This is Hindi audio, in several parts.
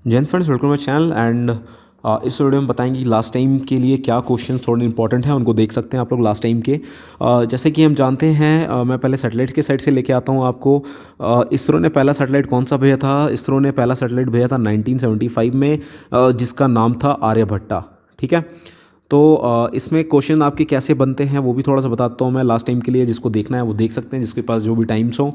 Jain friends, welcome my channel. And इस वीडियो में बताएंगे कि लास्ट टाइम के लिए क्या क्वेश्चन थोड़े इंपॉर्टेंट हैं, उनको देख सकते हैं आप लोग लास्ट टाइम के। जैसे कि हम जानते हैं, मैं पहले सैटेलाइट के साइड से लेके आता हूँ आपको। इसरो ने पहला सैटेलाइट कौन सा भेजा था? इसरो ने पहला सैटेलाइट भेजा था 1975 में, जिसका नाम था आर्यभट्टा। ठीक है। तो इसमें क्वेश्चन आपके कैसे बनते हैं वो भी थोड़ा सा बताता हूँ मैं लास्ट टाइम के लिए। जिसको देखना है वो देख सकते हैं, जिसके पास जो भी टाइम्स हो।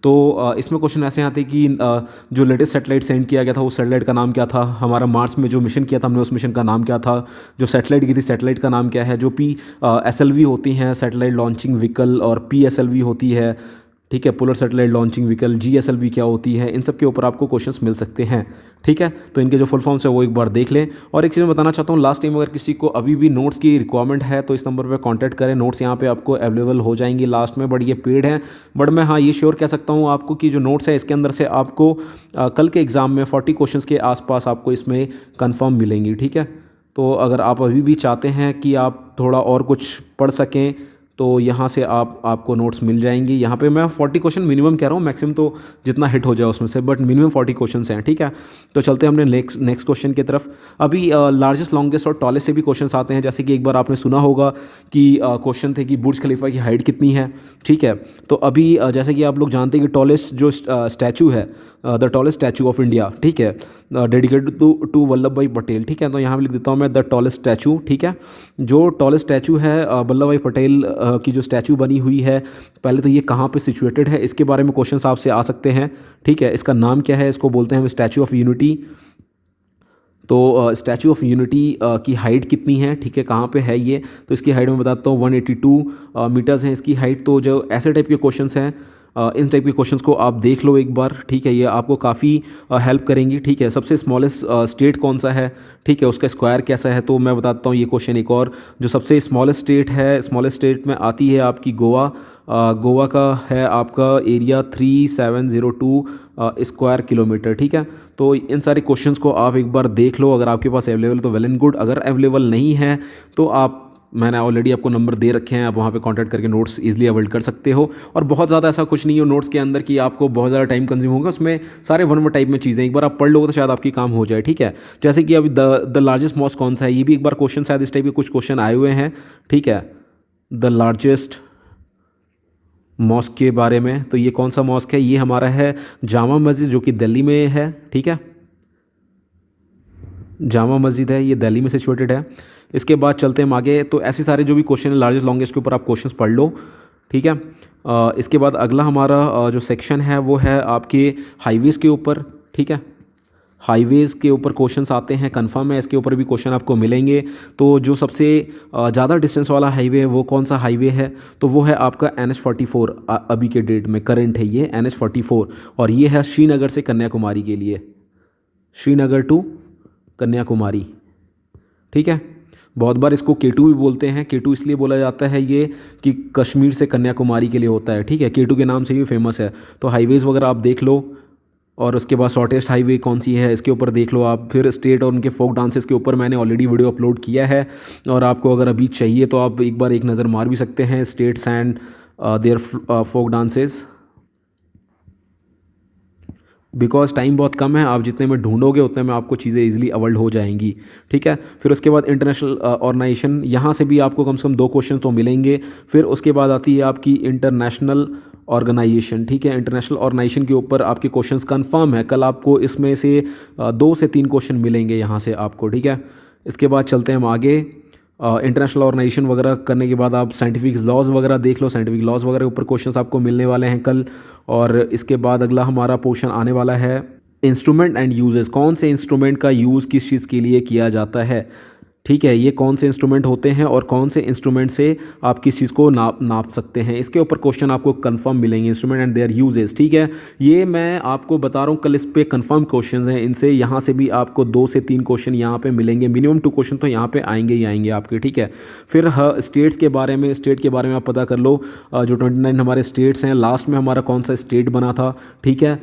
तो इसमें क्वेश्चन ऐसे आते हैं कि जो लेटेस्ट सैटेलाइट सेंड किया गया था उस सैटेलाइट का नाम क्या था? हमारा मार्स में जो मिशन किया था हमने उस मिशन का नाम क्या था? जो सैटेलाइट की थी सैटेलाइट का नाम क्या है? जो PSLV होती हैं सैटेलाइट लॉन्चिंग व्हीकल, और PSLV होती है, ठीक है, polar satellite launching vehicle, GSLV क्या होती है, इन सब के ऊपर आपको क्वेश्चंस मिल सकते हैं। ठीक है। तो इनके जो फुल फॉर्म्स है वो एक बार देख लें। और एक चीज़ मैं बताना चाहता हूँ, लास्ट टाइम अगर किसी को अभी भी नोट्स की रिक्वायरमेंट है तो इस नंबर पर कांटेक्ट करें। नोट्स यहाँ पे आपको अवेलेबल हो जाएंगी लास्ट में, बट ये पेड हैं। बट मैं हाँ ये श्योर कह सकता हूँ आपको कि जो नोट्स है इसके अंदर से आपको कल के एग्ज़ाम में 40 क्वेश्चंस के आसपास आपको इसमें कन्फर्म मिलेंगी। ठीक है। तो अगर आप अभी भी चाहते हैं कि आप थोड़ा और कुछ पढ़ सकें तो यहाँ से आपको नोट्स मिल जाएंगी। यहाँ पे मैं 40 क्वेश्चन मिनिमम कह रहा हूँ, मैक्सिमम तो जितना हिट हो जाए उसमें से, बट मिनिमम 40 क्वेश्चंस हैं। ठीक है। तो चलते हैं हमने नेक्स्ट क्वेश्चन की तरफ। अभी लार्जेस्ट लॉन्गेस्ट और टॉलेस्ट से भी क्वेश्चंस आते हैं। जैसे कि एक बार आपने सुना होगा कि क्वेश्चन थे कि बुर्ज खलीफा की हाइट कितनी है। ठीक है। तो अभी जैसे कि आप लोग जानते हैं कि टॉलेस्ट जो स्टैचू है, the tallest statue of India, ठीक है, डेडिकेटेड टू वल्लभ भाई पटेल। ठीक है। तो यहाँ पे लिख देता हूँ मैं द टॉलेस्ट स्टैचू। ठीक है। जो टॉलेस्ट स्टैचू है वल्लभ भाई पटेल की जो स्टैचू बनी हुई है, पहले तो ये कहाँ पे सिचुएटेड है इसके बारे में क्वेश्चन आपसे आ सकते हैं। ठीक है। इसका नाम क्या है? इसको बोलते हैं हम स्टैचू ऑफ यूनिटी। तो स्टैचू ऑफ यूनिटी की हाइट कितनी है? ठीक है। कहाँ पे है ये? तो इसकी हाइट मैं बताता हूँ, 182 मीटर्स है इसकी हाइट। तो जो ऐसे टाइप के क्वेश्चंस हैं, इन टाइप के क्वेश्चंस को आप देख लो एक बार। ठीक है। ये आपको काफ़ी हेल्प करेंगी। ठीक है। सबसे स्मॉलेस्ट स्टेट कौन सा है? ठीक है। उसका स्क्वायर कैसा है? तो मैं बताता हूँ ये क्वेश्चन एक और। जो सबसे स्मॉलेस्ट स्टेट है, स्मॉलेस्ट स्टेट में आती है आपकी गोवा। गोवा का है आपका एरिया 3702 स्क्वायर किलोमीटर। ठीक है। तो इन सारे क्वेश्चंस को आप एक बार देख लो। अगर आपके पास अवेलेबल तो वेल एंड गुड, अगर अवेलेबल नहीं है तो मैंने ऑलरेडी आपको नंबर दे रखे हैं, आप वहाँ पे कांटेक्ट करके नोट्स इजीली अवेल कर सकते हो। और बहुत ज़्यादा ऐसा कुछ नहीं हो नोट्स के अंदर कि आपको बहुत ज़्यादा टाइम कंज्यूम होगा। उसमें सारे वन वन टाइप में चीज़ें एक बार आप पढ़ लोगे तो शायद आपकी काम हो जाए। ठीक है। जैसे कि अभी द लार्जेस्ट मॉस्क कौन सा है, ये भी एक बार क्वेश्चन, शायद इस टाइप के कुछ क्वेश्चन आए हुए हैं। ठीक है। द लार्जेस्ट मॉस्क के बारे में, तो ये कौन सा मॉस्क है? ये हमारा है जामा मस्जिद, जो कि दिल्ली में है। ठीक है। जामा मस्जिद है, ये दिल्ली में सिचुएटेड है। इसके बाद चलते हैं हम आगे। तो ऐसे सारे जो भी क्वेश्चन है लार्जेस्ट लॉन्गेस्ट के ऊपर आप क्वेश्चंस पढ़ लो। ठीक है। इसके बाद अगला हमारा जो सेक्शन है वो है आपके हाईवेज़ के ऊपर। ठीक है। हाईवेज़ के ऊपर क्वेश्चंस आते हैं, कंफर्म है इसके ऊपर भी क्वेश्चन आपको मिलेंगे। तो जो सबसे ज़्यादा डिस्टेंस वाला हाईवे है वो कौन सा हाईवे है? तो वो है आपका NH44। अभी के डेट में करंट है ये NH44, और ये है श्रीनगर से कन्याकुमारी के लिए, श्रीनगर टू कन्याकुमारी। ठीक है। बहुत बार इसको K2 भी बोलते हैं। K2 इसलिए बोला जाता है ये कि कश्मीर से कन्याकुमारी के लिए होता है। ठीक है। K2 के नाम से ही फेमस है। तो हाईवेज़ वगैरह आप देख लो। और उसके बाद शॉर्टेस्ट हाईवे कौन सी है इसके ऊपर देख लो आप। फिर स्टेट और उनके फोक डांसेस के ऊपर मैंने ऑलरेडी वीडियो अपलोड किया है, और आपको अगर अभी चाहिए तो आप एक बार एक नज़र मार भी सकते हैं। States and their folk dances. Because time बहुत कम है, आप जितने में ढूंढोगे उतने में आपको चीज़ें इजीली अवॉइड हो जाएंगी। ठीक है। फिर उसके बाद इंटरनेशनल ऑर्गेनाइजेशन, यहाँ से भी आपको कम से कम 2 क्वेश्चन तो मिलेंगे। फिर उसके बाद आती है आपकी इंटरनेशनल ऑर्गेनाइजेशन। ठीक है। इंटरनेशनल ऑर्गेनाइजेशन के ऊपर आपके क्वेश्चंस कंफर्म है, कल आपको इसमें से 2 से 3 क्वेश्चन मिलेंगे यहाँ से आपको। ठीक है। इसके बाद चलते हैं हम आगे। इंटरनेशनल ऑर्गेनाइजेशन वगैरह करने के बाद आप साइंटिफिक लॉज वगैरह देख लो। साइंटिफिक लॉज वगैरह के ऊपर क्वेश्चंस आपको मिलने वाले हैं कल। और इसके बाद अगला हमारा पोर्शन आने वाला है इंस्ट्रूमेंट एंड यूजेस। कौन से इंस्ट्रूमेंट का यूज़ किस चीज़ के लिए किया जाता है? ठीक है। ये कौन से इंस्ट्रूमेंट होते हैं और कौन से इंस्ट्रूमेंट से आप किस चीज़ को नाप सकते हैं, इसके ऊपर क्वेश्चन आपको कंफर्म मिलेंगे। Instrument and there uses. ठीक है। ये मैं आपको बता रहा हूँ, कल इस पे कंफर्म क्वेश्चन हैं। इनसे यहाँ से भी आपको 2 से 3 क्वेश्चन यहाँ पे मिलेंगे। मिनिमम 2 क्वेश्चन तो यहाँ पे आएंगे ही आएंगे आपके। ठीक है। फिर स्टेट के बारे में आप पता कर लो। जो 29 हमारे स्टेट्स हैं, लास्ट में हमारा कौन सा स्टेट बना था? ठीक है।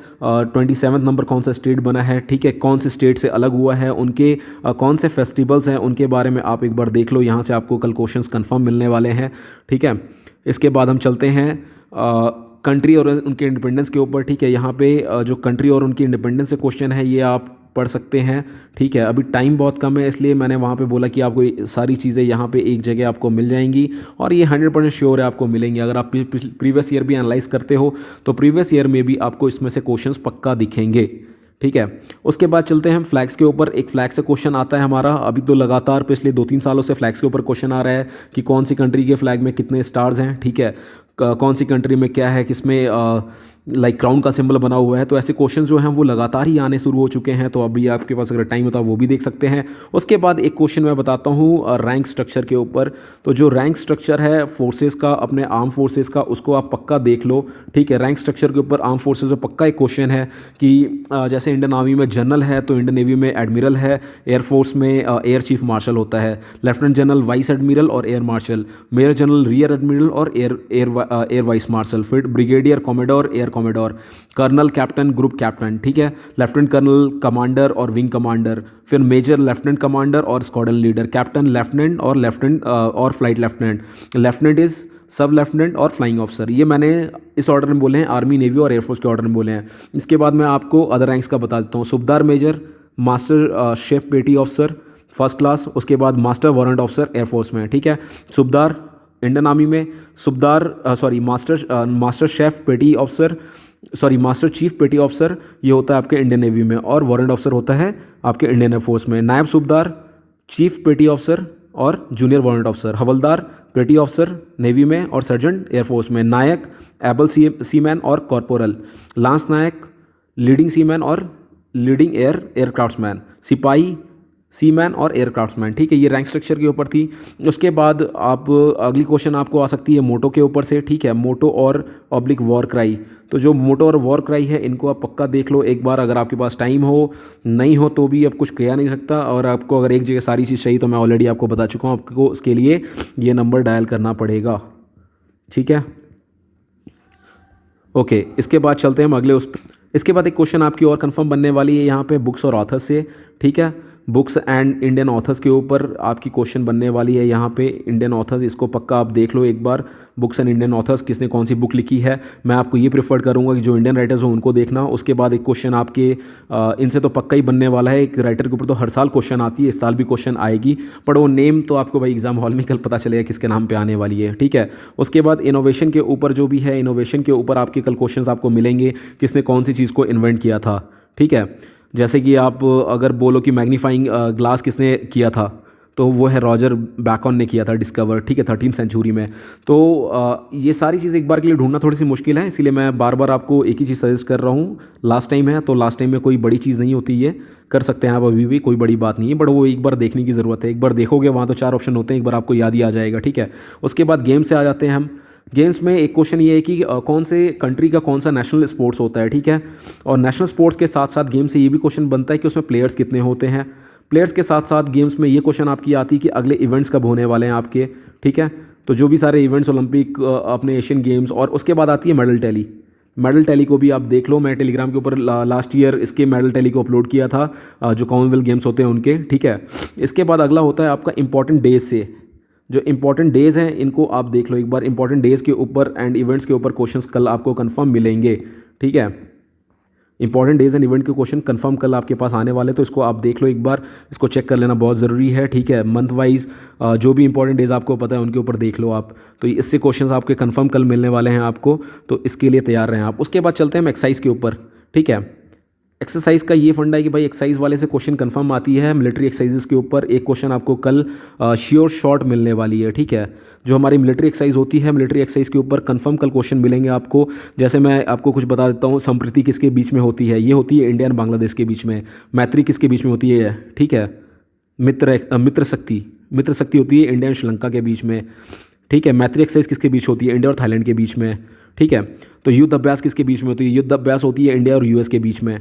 27 नंबर कौन सा स्टेट बना है? ठीक है। कौन से स्टेट से अलग हुआ है, उनके कौन से फेस्टिवल्स हैं, उनके बारे में आप एक बार देख लो। यहाँ से आपको कल क्वेश्चंस कंफर्म मिलने वाले हैं। ठीक है। इसके बाद हम चलते हैं कंट्री और उनके इंडिपेंडेंस के ऊपर। ठीक है। यहाँ पे जो कंट्री और उनकी इंडिपेंडेंस से क्वेश्चन है ये आप पढ़ सकते हैं। ठीक है, अभी टाइम बहुत कम है इसलिए मैंने वहाँ पे बोला कि आपको ये सारी चीज़ें यहाँ पे एक जगह आपको मिल जाएंगी और ये 100% श्योर है आपको मिलेंगी। अगर आप प्रीवियस ईयर भी एनालाइज करते हो तो प्रीवियस ईयर में भी आपको इसमें से क्वेश्चंस पक्का दिखेंगे। ठीक है, उसके बाद चलते हैं हम फ्लैग्स के ऊपर। एक फ्लैग से क्वेश्चन आता है हमारा, अभी तो लगातार पिछले 2-3 सालों से फ्लैग्स के ऊपर क्वेश्चन आ रहा है कि कौन सी कंट्री के फ्लैग में कितने स्टार्स हैं। ठीक है, कौन सी कंट्री में क्या है, किसमें लाइक क्राउन का सिंबल बना हुआ है। तो ऐसे क्वेश्चन जो हैं वो लगातार ही आने शुरू हो चुके हैं, तो अभी आपके पास अगर टाइम होता है वो भी देख सकते हैं। उसके बाद एक क्वेश्चन मैं बताता हूँ रैंक स्ट्रक्चर के ऊपर। तो जो रैंक स्ट्रक्चर है फोर्सेस का, अपने आर्म फोर्सेस का, उसको आप पक्का देख लो। ठीक है, रैंक स्ट्रक्चर के ऊपर आर्म फोर्सेस में पक्का एक क्वेश्चन है कि जैसे इंडियन आर्मी में जनरल है तो इंडियन नेवी में एडमिरल है, एयरफोर्स में एयर चीफ मार्शल होता है, लेफ्टिनेंट जनरल वाइस एडमिरल और air marshal, major general rear admiral और एयर वाइस मार्शल, फिर brigadier, commodore, air commodore, colonel, captain, group captain. ठीक है, लेफ्टिनेंट कर्नल, कमांडर और विंग कमांडर, फिर मेजर, लेफ्टिनेंट कमांडर और स्क्वाड्रन लीडर, कैप्टन, लेफ्टिनेंट और लेफ्टिनेंट और flight lieutenant, lieutenant is sub lieutenant और फ्लाइंग ऑफिसर। ये मैंने इस ऑर्डर में बोले हैं, आर्मी, नेवी और एयरफोर्स के ऑर्डर में बोले हैं। इसके बाद मैं आपको अदर रैंक्स का बता देता हूँ। सूबेदार, मेजर, मास्टर शेफ पेटी ऑफिसर फर्स्ट क्लास, उसके बाद मास्टर वारंट ऑफिसर एयरफोर्स में। ठीक है, सूबेदार इंडियन आर्मी में, मास्टर शेफ पेटी ऑफिसर, मास्टर चीफ पेटी ऑफिसर ये होता है आपके इंडियन नेवी में, और वारंट ऑफिसर होता है आपके इंडियन एयरफोर्स में। नायब सूबेदार, चीफ पेटी ऑफिसर और जूनियर वारंट ऑफिसर, हवलदार पेटी ऑफिसर नेवी में और सर्जेंट एयरफोर्स में, नायक एबल सीमैन और कॉर्पोरल, लांस नायक लीडिंग सीमैन और लीडिंग एयरक्राफ्ट्समैन, सिपाही सीमैन और एयरक्राफ्ट्समैन। ठीक है, ये रैंक स्ट्रक्चर के ऊपर थी। उसके बाद आप अगली क्वेश्चन आपको आ सकती है मोटो के ऊपर से। ठीक है, मोटो और ऑब्लिक वॉर क्राई। तो जो मोटो और वॉर क्राई है इनको आप पक्का देख लो एक बार, अगर आपके पास टाइम हो, नहीं हो तो भी अब कुछ किया नहीं सकता। और आपको अगर एक जगह सारी चीज़ चाहिए तो मैं ऑलरेडी आपको बता चुका हूँ, आपको उसके लिए ये नंबर डायल करना पड़ेगा। ठीक है, ओके, इसके बाद चलते हैं हम अगले इसके बाद एक क्वेश्चन आपकी और कंफर्म बनने वाली है यहाँ पे बुक्स और ऑथर्स से। ठीक है, बुक्स एंड इंडियन ऑथर्स के ऊपर आपकी क्वेश्चन बनने वाली है यहाँ पे। इंडियन ऑथर्स, इसको पक्का आप देख लो एक बार, बुक्स एंड इंडियन ऑथर्स, किसने कौन सी बुक लिखी है। मैं आपको ये प्रेफर करूँगा कि जो इंडियन राइटर्स हो उनको देखना। उसके बाद एक क्वेश्चन आपके इनसे तो पक्का ही बनने वाला है, एक राइटर के ऊपर तो हर साल क्वेश्चन आती है, इस साल भी क्वेश्चन आएगी, पर वो नेम तो आपको भाई एग्जाम हॉल में कल पता चलेगा किसके नाम पर आने वाली है। ठीक है, उसके बाद इनोवेशन के ऊपर जो भी है, इनोवेशन के ऊपर आपके कल क्वेश्चन आपको मिलेंगे, किसने कौन सी चीज़ को इन्वेंट किया था। ठीक है, जैसे कि आप अगर बोलो कि मैग्नीफाइंग ग्लास किसने किया था, तो वो है रॉजर बैकॉन ने किया था, डिस्कवर। ठीक है, 13th सेंचुरी में। तो ये सारी चीज़ एक बार के लिए ढूंढना थोड़ी सी मुश्किल है, इसीलिए मैं बार बार आपको एक ही चीज़ सजेस्ट कर रहा हूँ। लास्ट टाइम है तो लास्ट टाइम में कोई बड़ी चीज़ नहीं होती, ये कर सकते हैं आप अभी भी, कोई बड़ी बात नहीं है, बट वो एक बार देखने की ज़रूरत है। एक बार देखोगे वहाँ तो 4 ऑप्शन होते हैं, एक बार आपको याद ही आ जाएगा। ठीक है, उसके बाद गेम से आ जाते हैं हम। गेम्स में एक क्वेश्चन ये है कि कौन से कंट्री का कौन सा नेशनल स्पोर्ट्स होता है। ठीक है, और नेशनल स्पोर्ट्स के साथ साथ गेम से ये भी क्वेश्चन बनता है कि उसमें प्लेयर्स कितने होते हैं। प्लेयर्स के साथ साथ गेम्स में ये क्वेश्चन आपकी आती है कि अगले इवेंट्स कब होने वाले हैं आपके। ठीक है, तो जो भी सारे इवेंट्स, ओलंपिक, अपने एशियन गेम्स, और उसके बाद आती है मेडल टैली। मेडल टैली को भी आप देख लो, मैं टेलीग्राम के ऊपर लास्ट ईयर इसके मेडल टैली को अपलोड किया था, जो कॉमनवेल्थ गेम्स होते हैं उनके। ठीक है, इसके बाद अगला होता है आपका इंपॉर्टेंट डेज से। जो इंपॉर्टेंट डेज़ हैं इनको आप देख लो एक बार, इंपॉर्टेंट डेज़ के ऊपर एंड इवेंट्स के ऊपर क्वेश्चंस कल आपको कंफर्म मिलेंगे। ठीक है, इंपॉर्टेंट डेज़ एंड इवेंट के क्वेश्चन कंफर्म कल आपके पास आने वाले, तो इसको आप देख लो एक बार, इसको चेक कर लेना बहुत ज़रूरी है। ठीक है, मंथ वाइज जो भी इंपॉर्टेंट डेज़ आपको पता है उनके ऊपर देख लो आप, तो इससे क्वेश्चंस आपके कंफर्म कल मिलने वाले हैं आपको, तो इसके लिए तैयार रहें आप। उसके बाद चलते हैं हम एक्सरसाइज के ऊपर। ठीक है, एक्सरसाइज का ये फंडा है कि भाई एक्सरसाइज वाले से क्वेश्चन कंफर्म आती है। मिलिट्री एक्सरसाइजेस के ऊपर एक क्वेश्चन आपको कल श्योर शॉट मिलने वाली है। ठीक है, जो हमारी मिलिट्री एक्सरसाइज होती है, मिलिट्री एक्सरसाइज के ऊपर कंफर्म कल क्वेश्चन मिलेंगे आपको। जैसे मैं आपको कुछ बता देता हूँ, संप्रीति किसके बीच में होती है, ये होती है इंडिया एंड बांग्लादेश के बीच में। मैत्री किसके बीच में होती है। ठीक है, मित्र शक्ति होती है इंडिया एंड श्रीलंका के बीच में। ठीक है, मैत्री एक्सरसाइज किसके बीच होती है, इंडिया और थाईलैंड के बीच में। ठीक है, तो युद्ध अभ्यास किसके बीच में होती है, युद्ध अभ्यास होती है इंडिया और यूएस के बीच में।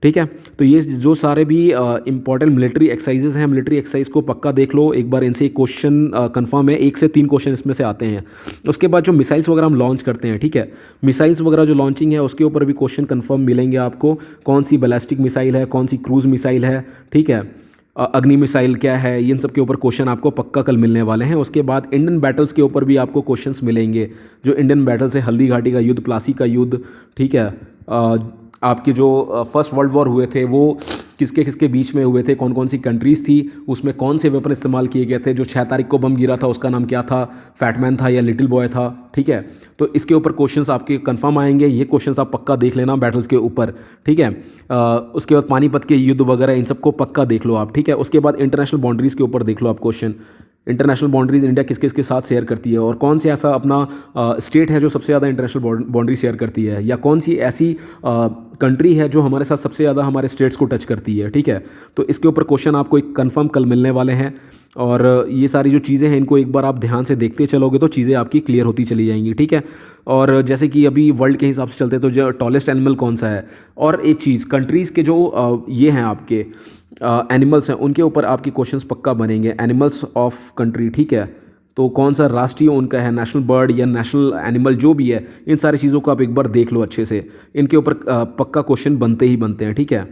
ठीक है, तो ये जो सारे भी इंपॉर्टेंट मिलिट्री एक्सरसाइजेज हैं, मिलिट्री एक्सरसाइज को पक्का देख लो एक बार, इनसे एक क्वेश्चन कंफर्म है, 1 से 3 क्वेश्चन इसमें से आते हैं। उसके बाद जो मिसाइल्स वगैरह हम लॉन्च करते हैं, ठीक है, मिसाइल्स वगैरह जो लॉन्चिंग है उसके ऊपर भी क्वेश्चन कंफर्म मिलेंगे आपको। कौन सी बैलिस्टिक मिसाइल है, कौन सी क्रूज मिसाइल है, ठीक है, अग्नि मिसाइल क्या है, इन सब के ऊपर क्वेश्चन आपको पक्का कल मिलने वाले हैं। उसके बाद इंडियन बैटल्स के ऊपर भी आपको क्वेश्चंस मिलेंगे, जो इंडियन बैटल्स है, हल्दी घाटी का युद्ध, प्लासी का युद्ध, ठीक है, आपके जो फर्स्ट वर्ल्ड वॉर हुए थे वो किसके किसके बीच में हुए थे, कौन कौन सी कंट्रीज़ थी, उसमें कौन से वेपन इस्तेमाल किए गए थे, जो 6 तारीख को बम गिरा था उसका नाम क्या था, फैटमैन था या लिटिल बॉय था। ठीक है, तो इसके ऊपर क्वेश्चंस आपके कंफर्म आएंगे, ये क्वेश्चंस आप पक्का देख लेना बैटल्स के ऊपर। ठीक है, उसके बाद पानीपत के युद्ध वगैरह इन सबको पक्का देख लो आप। ठीक है, उसके बाद इंटरनेशनल बाउंड्रीज़ के ऊपर देख लो आप क्वेश्चन, इंटरनेशनल बाउंड्रीज इंडिया किस किस के साथ शेयर करती है, और कौन सी ऐसा अपना स्टेट है जो सबसे ज़्यादा इंटरनेशनल बाउंड्री शेयर करती है, या कौन सी ऐसी कंट्री है जो हमारे साथ सबसे ज़्यादा हमारे स्टेट्स को टच करती है। ठीक है, तो इसके ऊपर क्वेश्चन आपको एक कंफर्म कल मिलने वाले हैं, और ये सारी जो चीज़ें हैं इनको एक बार आप ध्यान से देखते चलोगे तो चीज़ें आपकी क्लियर होती चली जाएंगी। ठीक है, और जैसे कि अभी वर्ल्ड के हिसाब से चलते हैं तो जो टॉलेस्ट एनिमल कौन सा है, और एक चीज़ कंट्रीज़ के जो ये हैं आपके एनिमल्स हैं उनके ऊपर आपके क्वेश्चंस पक्का बनेंगे, एनिमल्स ऑफ कंट्री। ठीक है, तो कौन सा राष्ट्रीय उनका है, नेशनल बर्ड या नेशनल एनिमल जो भी है, इन सारी चीज़ों को आप एक बार देख लो अच्छे से, इनके ऊपर पक्का क्वेश्चन बनते ही बनते हैं। ठीक है,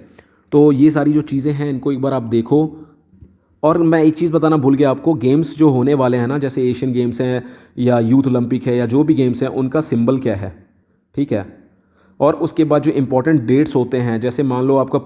तो ये सारी जो चीज़ें हैं इनको एक बार आप देखो। और मैं एक चीज़ बताना भूल गया आपको, गेम्स जो होने वाले हैं ना, जैसे एशियन गेम्स हैं या यूथ ओलंपिक है या जो भी गेम्स हैं, उनका सिंबल क्या है। ठीक है, और उसके बाद जो इंपॉर्टेंट डेट्स होते हैं, जैसे मान लो आपका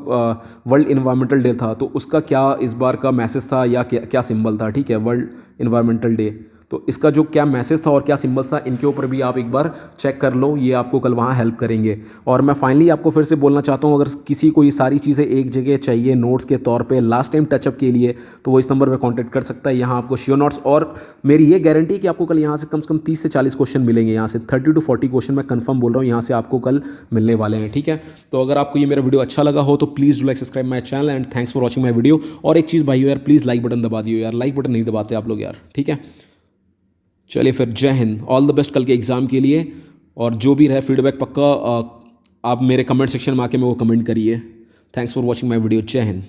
वर्ल्ड इन्वायरमेंटल डे था तो उसका क्या इस बार का मैसेज था या क्या सिंबल था। ठीक है, वर्ल्ड इन्वायरमेंटल डे, तो इसका जो क्या मैसेज था और क्या सिंबल था, इनके ऊपर भी आप एक बार चेक कर लो, ये आपको कल वहाँ हेल्प करेंगे। और मैं फाइनली आपको फिर से बोलना चाहता हूँ, अगर किसी को ये सारी चीज़ें एक जगह चाहिए नोट्स के तौर पे लास्ट टाइम टचअप के लिए, तो वो इस नंबर पर कांटेक्ट कर सकता है। यहाँ आपको श्योर नोट्स, और मेरी ये गारंटी कि आपको कल यहाँ से कम 30 से 40 क्वेश्चन मिलेंगे, यहाँ से 30 to 40 क्वेश्चन मैं कंफर्म बोल रहा हूँ यहाँ से आपको कल मिलने वाले हैं। ठीक है, तो अगर आपको ये मेरा वीडियो अच्छा लगा हो तो please do like subscribe my channel and thanks for watching my video. और एक चीज़ भाइयों यार, प्लीज़ लाइक बटन दबा दियो यार, लाइक बटन नहीं दबाते आप लोग यार। ठीक है, चलिए फिर, जय हिंद, ऑल द बेस्ट कल के एग्ज़ाम के लिए। और जो भी रहे फीडबैक पक्का आप मेरे कमेंट सेक्शन में आके मेरे को कमेंट करिए। Thanks for watching my video, जय हिंद।